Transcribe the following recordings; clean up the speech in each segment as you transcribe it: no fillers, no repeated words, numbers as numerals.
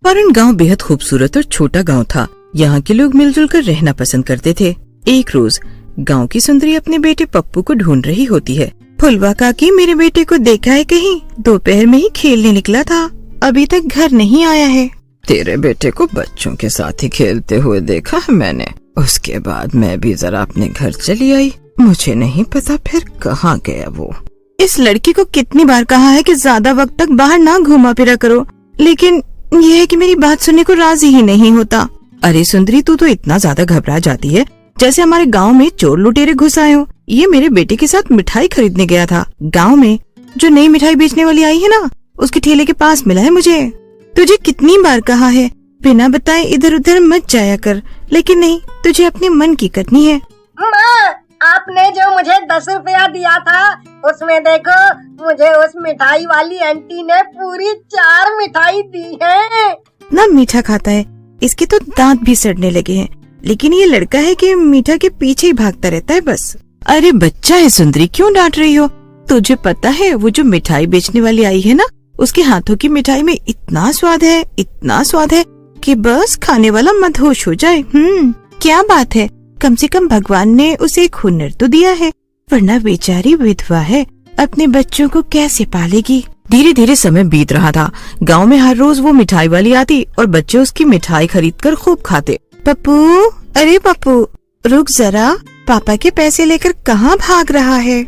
Foreign गांव बेहद खूबसूरत और छोटा गांव था। यहाँ के लोग मिलजुल कर रहना पसंद करते थे। एक रोज गांव की सुंदरी अपने बेटे पप्पू को ढूंढ रही होती है। फुलवा काकी, मेरे बेटे को देखा है कहीं? दोपहर में ही खेलने निकला था, अभी तक घर नहीं आया है। तेरे बेटे को बच्चों के साथ ही खेलते हुए देखा है मैंने। उसके बाद मैं भी जरा अपने घर चली आई। मुझे नहीं पता फिर कहाँ गया वो। इस लड़की को कितनी बार कहा है कि ज्यादा वक्त तक बाहर ना घूमा फिरा करो, लेकिन यह है कि मेरी बात सुनने को राजी ही नहीं होता। अरे सुंदरी, तू तो इतना ज्यादा घबरा जाती है जैसे हमारे गांव में चोर लुटेरे घुस आए हो। ये मेरे बेटे के साथ मिठाई खरीदने गया था। गांव में जो नई मिठाई बेचने वाली आई है ना, उसके ठेले के पास मिला है मुझे। तुझे कितनी बार कहा है बिना बताए इधर उधर मत जाया कर, लेकिन नहीं, तुझे अपने मन की कटनी है। माँ, आपने जो मुझे 10 रुपया दिया था, उसमें देखो मुझे उस मिठाई वाली आंटी ने पूरी 4 मिठाई दी है। ना मीठा खाता है, इसके तो दांत भी सड़ने लगे हैं, लेकिन ये लड़का है कि मीठा के पीछे ही भागता रहता है बस। अरे बच्चा है सुंदरी, क्यों डांट रही हो? तुझे पता है वो जो मिठाई बेचने वाली आई है ना, उसके हाथों की मिठाई में इतना स्वाद है, इतना स्वाद है कि बस खाने वाला मदहोश हो जाए। क्या बात है, कम से कम भगवान ने उसे एक हुनर तो दिया है, वरना बेचारी विधवा है, अपने बच्चों को कैसे पालेगी। धीरे धीरे समय बीत रहा था। गांव में हर रोज वो मिठाई वाली आती और बच्चे उसकी मिठाई खरीदकर खूब खाते। पप्पू, अरे पप्पू, रुक जरा, पापा के पैसे लेकर कहाँ भाग रहा है?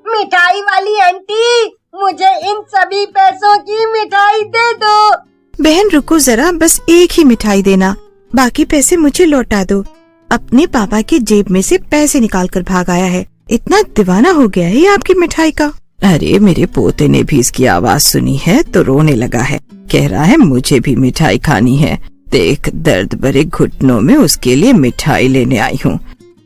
मिठाई वाली आंटी, मुझे इन सभी पैसों की मिठाई दे दो। बहन रुको जरा, बस एक ही मिठाई देना, बाकी पैसे मुझे लौटा दो। अपने पापा की जेब में से पैसे निकाल कर भाग आया है। इतना दीवाना हो गया है ये आपकी मिठाई का। अरे मेरे पोते ने भी इसकी आवाज सुनी है तो रोने लगा है। कह रहा है मुझे भी मिठाई खानी है। देख, दर्द भरे घुटनों में उसके लिए मिठाई लेने आई हूँ।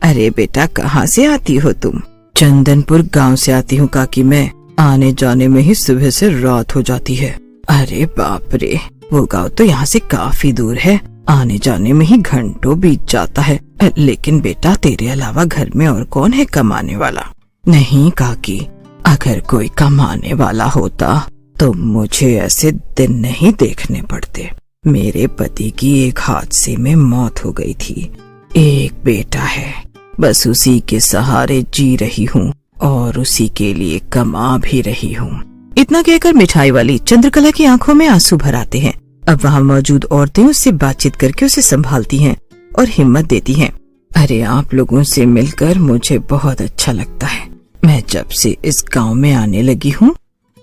अरे बेटा, कहाँ से आती हो तुम? चंदनपुर गांव से आती हूँ काकी मैं। आने जाने में ही सुबह से रात हो जाती है। अरे बाप रे, वो गांव तो यहाँ से काफी दूर है, आने जाने में ही घंटों बीत जाता है। लेकिन बेटा, तेरे अलावा घर में और कौन है कमाने वाला? नहीं काकी, अगर कोई कमाने वाला होता तो मुझे ऐसे दिन नहीं देखने पड़ते। मेरे पति की एक हादसे में मौत हो गई थी। एक बेटा है, बस उसी के सहारे जी रही हूँ और उसी के लिए कमा भी रही हूँ। इतना कहकर मिठाई वाली चंद्रकला की आंखों में आंसू भर आते हैं। अब वहाँ मौजूद औरतें उससे बातचीत करके उसे संभालती हैं और हिम्मत देती हैं। अरे आप लोगों से मिलकर मुझे बहुत अच्छा लगता है। मैं जब से इस गांव में आने लगी हूँ,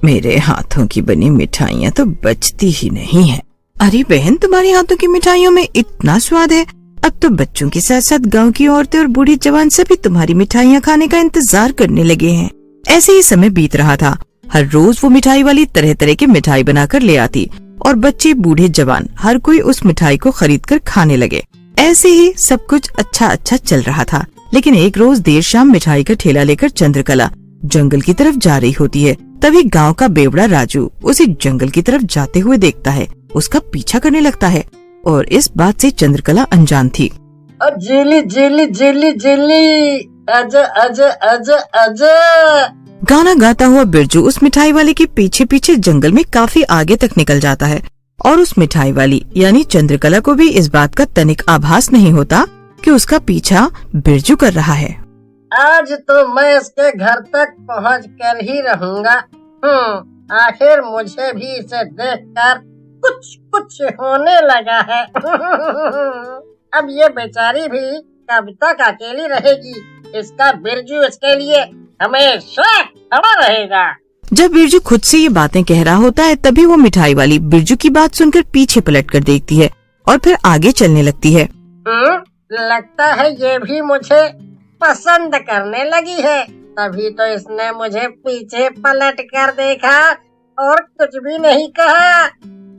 मेरे हाथों की बनी मिठाइयाँ तो बचती ही नहीं है। अरे बहन, तुम्हारे हाथों की मिठाइयों में इतना स्वाद है, अब तो बच्चों के साथ साथ गांव की औरतें और बूढ़े जवान सभी तुम्हारी मिठाइयाँ खाने का इंतजार करने लगे हैं। ऐसे ही समय बीत रहा था। हर रोज वो मिठाई वाली तरह तरह की मिठाई बनाकर ले आती और बच्चे बूढ़े जवान हर कोई उस मिठाई को खरीदकर खाने लगे। ऐसे ही सब कुछ अच्छा अच्छा चल रहा था। लेकिन एक रोज देर शाम मिठाई का ठेला लेकर चंद्रकला जंगल की तरफ जा रही होती है। तभी गांव का बेवड़ा राजू उसे जंगल की तरफ जाते हुए देखता है, उसका पीछा करने लगता है और इस बात से चंद्रकला अनजान थी। जेली जेली जेली जेली, आजा आजा आजा आजा। गाना गाता हुआ बिरजू उस मिठाई वाले के पीछे पीछे जंगल में काफी आगे तक निकल जाता है और उस मिठाई वाली यानी चंद्रकला को भी इस बात का तनिक आभास नहीं होता कि उसका पीछा बिरजू कर रहा है। आज तो मैं उसके घर तक पहुँच कर ही रहूँगा। आखिर मुझे भी इसे देखकर कुछ कुछ होने लगा है। अब ये बेचारी भी कब तक अकेली रहेगी? इसका बिरजू इसके लिए हमेशा खड़ा रहेगा। जब बिरजू खुद से ये बातें कह रहा होता है, तभी वो मिठाई वाली बिरजू की बात सुनकर पीछे पलट कर देखती है और फिर आगे चलने लगती है। लगता है ये भी मुझे पसंद करने लगी है, तभी तो इसने मुझे पीछे पलट कर देखा और कुछ भी नहीं कहा।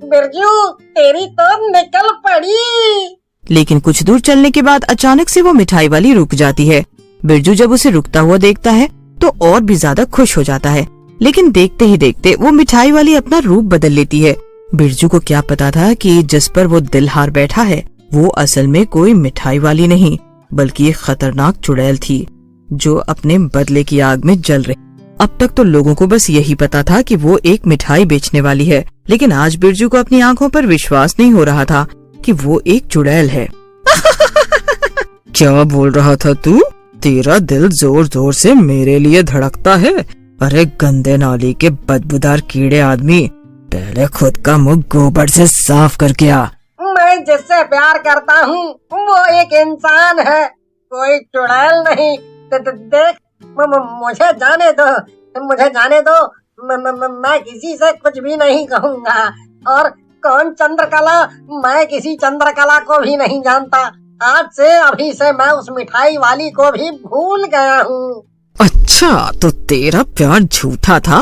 बिरजू, तेरी तो निकल पड़ी। लेकिन कुछ दूर चलने के बाद अचानक से वो मिठाई वाली रुक जाती है। बिरजू जब उसे रुकता हुआ देखता है तो और भी ज्यादा खुश हो जाता है। लेकिन देखते ही देखते वो मिठाई वाली अपना रूप बदल लेती है। बिरजू को क्या पता था कि जिस पर वो दिल हार बैठा है वो असल में कोई मिठाई वाली नहीं बल्कि एक खतरनाक चुड़ैल थी जो अपने बदले की आग में जल रही। अब तक तो लोगों को बस यही पता था कि वो एक मिठाई बेचने वाली है, लेकिन आज बिरजू को अपनी आंखों पर विश्वास नहीं हो रहा था कि वो एक चुड़ैल है। क्या बोल रहा था तू? तेरा दिल जोर जोर से मेरे लिए धड़कता है? अरे गंदे नाली के बदबूदार कीड़े आदमी, पहले खुद का मुंह गोबर से साफ करके आ। मैं जिससे प्यार करता हूँ वो एक इंसान है, कोई चुड़ैल नहीं। देख, मुझे जाने दो, मुझे जाने दो। मैं किसी से कुछ भी नहीं कहूँगा। और कौन चंद्रकला? मैं किसी चंद्रकला को भी नहीं जानता। आज से अभी से मैं उस मिठाई वाली को भी भूल गया हूँ। अच्छा, तो तेरा प्यार झूठा था।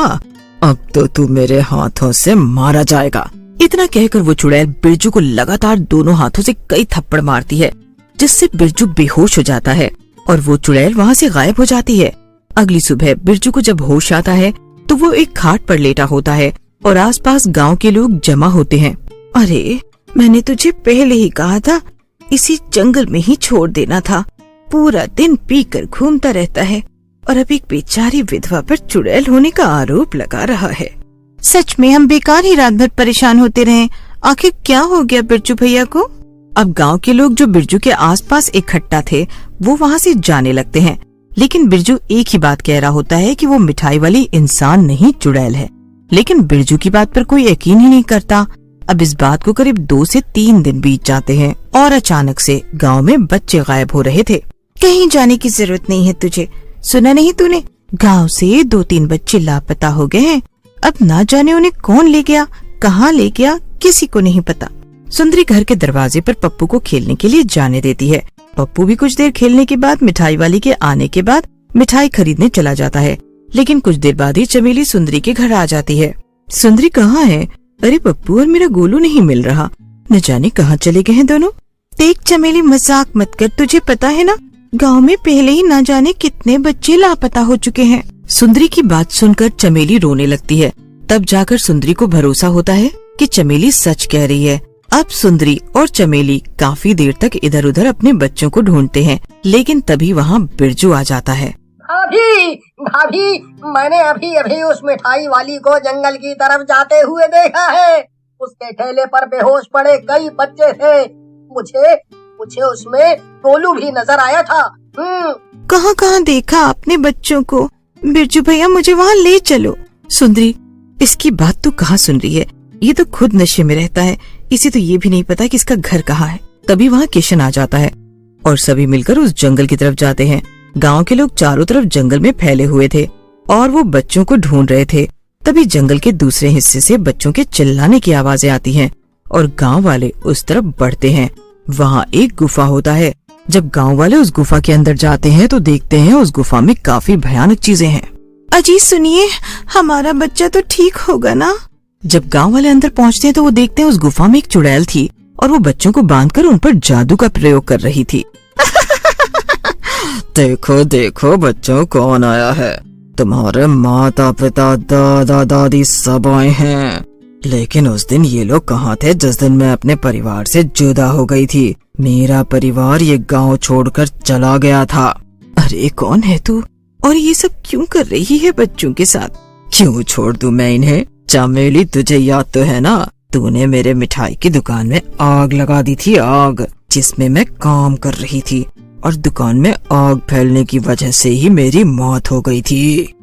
अब तो तू मेरे हाथों से मारा जाएगा। इतना कहकर वो चुड़ैल बिरजू को लगातार दोनों हाथों से कई थप्पड़ मारती है, जिससे बिरजू बेहोश हो जाता है और वो चुड़ैल वहाँ से गायब हो जाती है। अगली सुबह बिरजू को जब होश आता है तो वो एक खाट पर लेटा होता है और आसपास गांव के लोग जमा होते हैं। अरे, मैंने तुझे पहले ही कहा था इसी जंगल में ही छोड़ देना था। पूरा दिन पीकर घूमता रहता है और अब एक बेचारी विधवा पर चुड़ैल होने का आरोप लगा रहा है। सच में हम बेकार ही रात भर परेशान होते रहे। आखिर क्या हो गया बिरजू भैया को? अब गांव के लोग जो बिरजू के आसपास इकट्ठा थे वो वहाँ से जाने लगते हैं, लेकिन बिरजू एक ही बात कह रहा होता है कि वो मिठाई वाली इंसान नहीं चुड़ैल है। लेकिन बिरजू की बात पर कोई यकीन ही नहीं करता। अब इस बात को करीब 2 से 3 दिन बीत जाते हैं और अचानक से गांव में बच्चे गायब हो रहे थे। कहीं जाने की जरूरत नहीं है तुझे। सुना नहीं तूने? गांव से 2-3 बच्चे लापता हो गए हैं। अब ना जाने उन्हें कौन ले गया, कहाँ ले गया, किसी को नहीं पता। सुंदरी घर के दरवाजे पर पप्पू को खेलने के लिए जाने देती है। पप्पू भी कुछ देर खेलने के बाद मिठाई वाली के आने के बाद मिठाई खरीदने चला जाता है, लेकिन कुछ देर बाद ही चमेली सुंदरी के घर आ जाती है। सुंदरी कहाँ है? अरे पप्पू और मेरा गोलू नहीं मिल रहा, न जाने कहाँ चले गए हैं दोनों। देख चमेली, मजाक मत कर। तुझे पता है ना, गांव में पहले ही ना जाने कितने बच्चे लापता हो चुके हैं। सुंदरी की बात सुनकर चमेली रोने लगती है। तब जाकर सुंदरी को भरोसा होता है कि चमेली सच कह रही है। अब सुंदरी और चमेली काफी देर तक इधर उधर अपने बच्चों को ढूंढते हैं, लेकिन तभी वहाँ बिरजू आ जाता है। भाभी, भाभी, मैंने अभी अभी उस मिठाई वाली को जंगल की तरफ जाते हुए देखा है। उसके ठेले पर बेहोश पड़े कई बच्चे थे। मुझे उसमें गोलू भी नजर आया था। कहाँ देखा आपने बच्चों को? बिरजू भैया, मुझे वहाँ ले चलो। सुंदरी, इसकी बात तू कहाँ सुन रही है? ये तो खुद नशे में रहता है, इसे तो ये भी नहीं पता कि इसका घर कहाँ है। तभी वहाँ किशन आ जाता है और सभी मिलकर उस जंगल की तरफ जाते हैं। गांव के लोग चारों तरफ जंगल में फैले हुए थे और वो बच्चों को ढूंढ रहे थे। तभी जंगल के दूसरे हिस्से से बच्चों के चिल्लाने की आवाजें आती हैं और गांव वाले उस तरफ बढ़ते हैं। वहाँ एक गुफा होता है। जब गांव वाले उस गुफा के अंदर जाते हैं तो देखते हैं उस गुफा में काफी भयानक चीजें हैं। अजी सुनिए, हमारा बच्चा तो ठीक होगा ना? जब गांव वाले अंदर पहुँचते हैं तो वो देखते हैं उस गुफा में एक चुड़ैल थी और वो बच्चों को बांधकर उन पर जादू का प्रयोग कर रही थी। देखो देखो बच्चों, कौन आया है? तुम्हारे माता पिता दादा दादी सब आए हैं। लेकिन उस दिन ये लोग कहाँ थे जिस दिन मैं अपने परिवार से जुदा हो गई थी? मेरा परिवार ये गांव छोड़कर चला गया था। अरे कौन है तू और ये सब क्यों कर रही है बच्चों के साथ? क्यों छोड़ दूं मैं इन्हें? चमेली, तुझे याद तो है ना, तूने मेरे मिठाई की दुकान में आग लगा दी थी, आग जिसमें मैं काम कर रही थी, और दुकान में आग फैलने की वजह से ही मेरी मौत हो गई थी।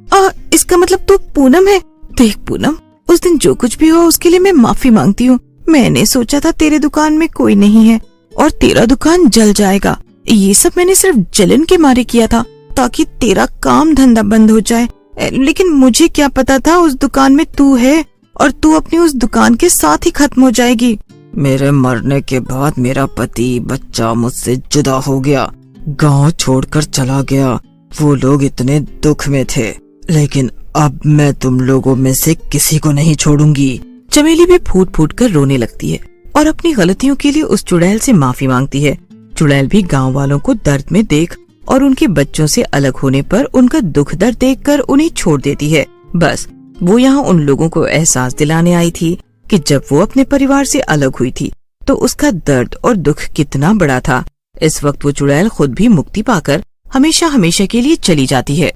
इसका मतलब तू पूनम है? देख पूनम, उस दिन जो कुछ भी हुआ उसके लिए मैं माफी मांगती हूँ। मैंने सोचा था तेरे दुकान में कोई नहीं है और तेरा दुकान जल जाएगा। ये सब मैंने सिर्फ जलन के मारे किया था ताकि तेरा काम धंधा बंद हो जाए। लेकिन मुझे क्या पता था उस दुकान में तू है और तू अपनी उस दुकान के साथ ही खत्म हो जाएगी। मेरे मरने के बाद मेरा पति बच्चा मुझसे जुदा हो गया, गांव छोड़कर चला गया। वो लोग इतने दुख में थे, लेकिन अब मैं तुम लोगों में से किसी को नहीं छोड़ूंगी। चमेली भी फूट फूट कर रोने लगती है और अपनी गलतियों के लिए उस चुड़ैल से माफी मांगती है। चुड़ैल भी गांव वालों को दर्द में देख और उनके बच्चों से अलग होने पर उनका दुख दर्द देखकर उन्हें छोड़ देती है। बस वो यहाँ उन लोगों को एहसास दिलाने आई थी कि जब वो अपने परिवार से अलग हुई थी तो उसका दर्द और दुख कितना बड़ा था। इस वक्त वो चुड़ैल खुद भी मुक्ति पाकर हमेशा हमेशा के लिए चली जाती है।